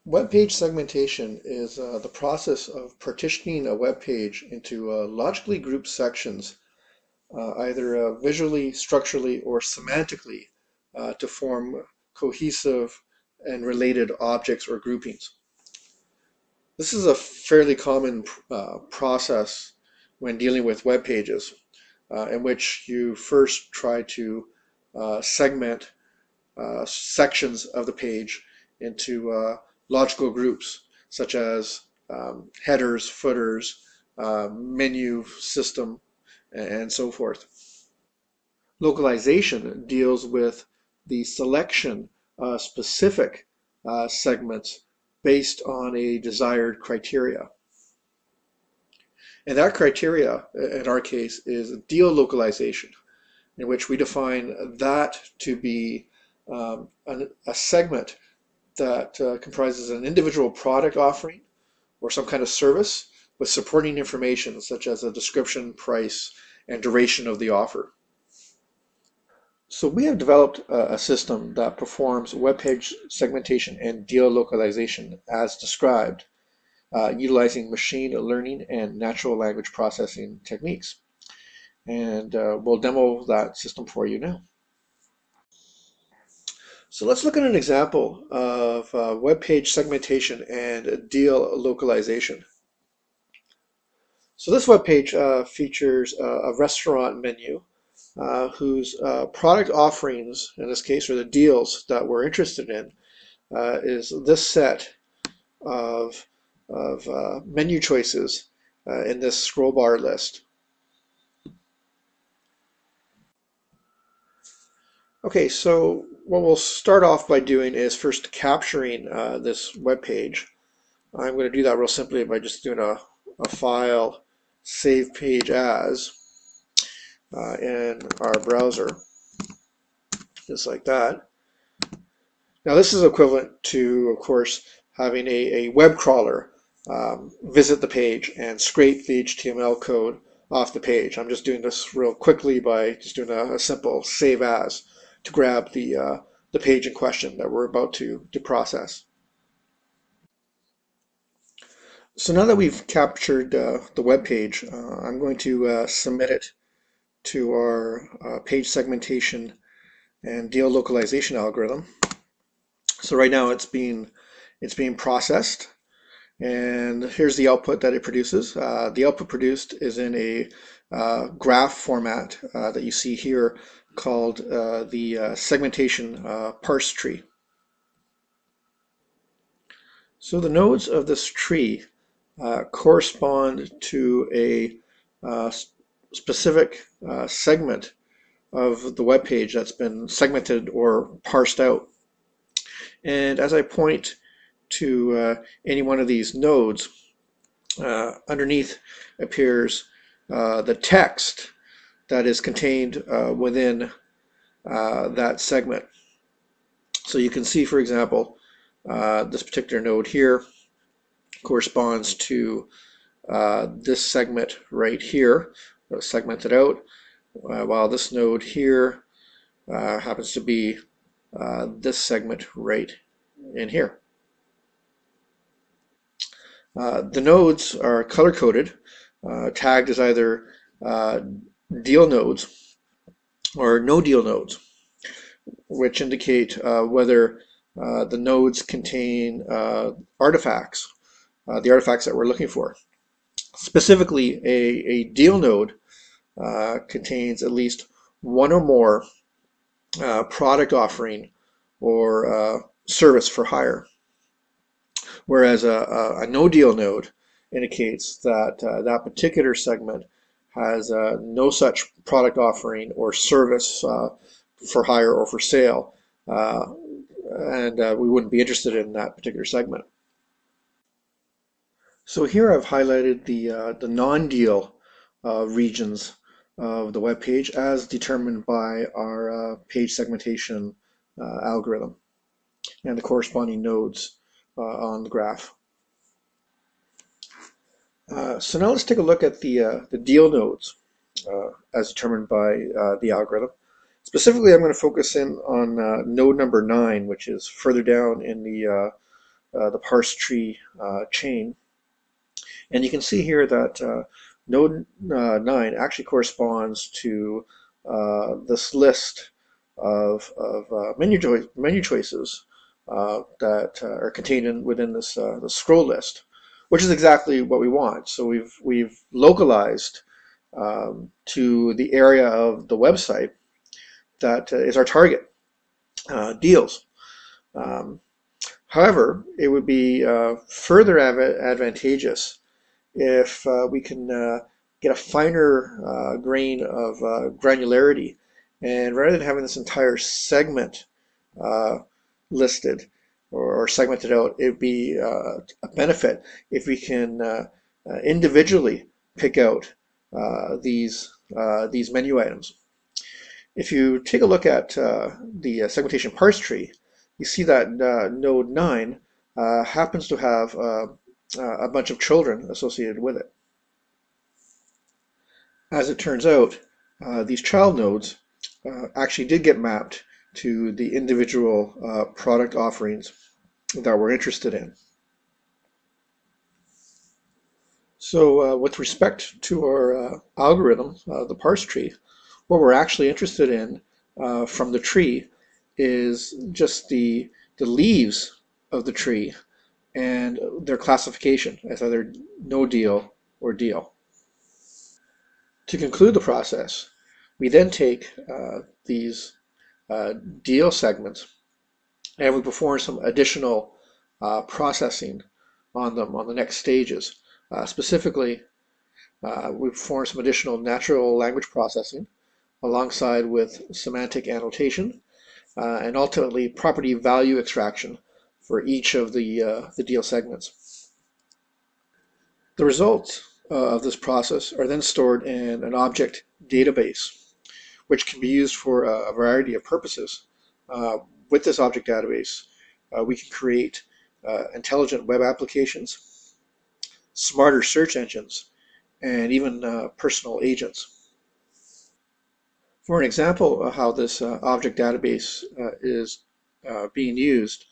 Web page segmentation is the process of partitioning a web page into logically grouped sections, either visually, structurally, or semantically, to form cohesive and related objects or groupings. This is a fairly common process when dealing with web pages, in which you first try to segment sections of the page into logical groups, such as headers, footers, menu system, and so forth. Localization deals with the selection of specific segments based on a desired criteria. And that criteria, in our case, is deal localization, in which we define that to be a segment that comprises an individual product offering or some kind of service with supporting information such as a description, price, and duration of the offer. So we have developed a system that performs web page segmentation and deal localization as described, utilizing machine learning and natural language processing techniques. And we'll demo that system for you now. So let's look at an example of web page segmentation and deal localization. So this web page features a restaurant menu whose product offerings, in this case, or the deals that we're interested in, is this set of menu choices in this scroll bar list. Okay, so what we'll start off by doing is first capturing this web page. I'm going to do that real simply by just doing a file save page as in our browser, just like that. Now this is equivalent to, of course, having a web crawler visit the page and scrape the HTML code off the page. I'm just doing this real quickly by just doing a simple save as to grab the page in question that we're about to process. So now that we've captured the web page, I'm going to submit it to our page segmentation and deal localization algorithm. So right now it's being processed, and here's the output that it produces. The output produced is in a graph format that you see here, called the segmentation parse tree. So the nodes of this tree correspond to a specific segment of the web page that's been segmented or parsed out. And as I point to any one of these nodes, underneath appears the text that is contained within that segment. So you can see, for example, this particular node here corresponds to this segment right here, segmented out, while this node here happens to be this segment right in here. The nodes are color-coded, tagged as either deal nodes or no deal nodes, which indicate whether the nodes contain artifacts, the artifacts that we're looking for. Specifically, a deal node contains at least one or more product offering or service for hire, whereas a no deal node indicates that that particular segment has no such product offering or service for hire or for sale, and we wouldn't be interested in that particular segment. So here I've highlighted the non-deal regions of the web page as determined by our page segmentation algorithm and the corresponding nodes on the graph. So now let's take a look at the deal nodes as determined by the algorithm. Specifically, I'm going to focus in on node number 9, which is further down in the the parse tree chain. And you can see here that node 9 actually corresponds to this list of menu choices that are contained within this scroll list, which is exactly what we want. So we've localized to the area of the website that is our target, deals. Um, However, it would be further advantageous if we can get a finer grain of granularity, and rather than having this entire segment uh, listed or segmented out, it would be a benefit if we can individually pick out these menu items. If you take a look at the segmentation parse tree, you see that node 9 happens to have a bunch of children associated with it. As it turns out, these child nodes actually did get mapped to the individual product offerings that we're interested in. So with respect to our algorithm, the parse tree, what we're actually interested in from the tree is just the leaves of the tree and their classification as either no deal or deal. To conclude the process, we then take these deal segments and we perform some additional processing on them on the next stages. Specifically, we perform some additional natural language processing alongside with semantic annotation and ultimately property value extraction for each of the deal segments. The results of this process are then stored in an object database, which can be used for a variety of purposes. With this object database, we can create intelligent web applications, smarter search engines, and even personal agents. For an example of how this object database is being used,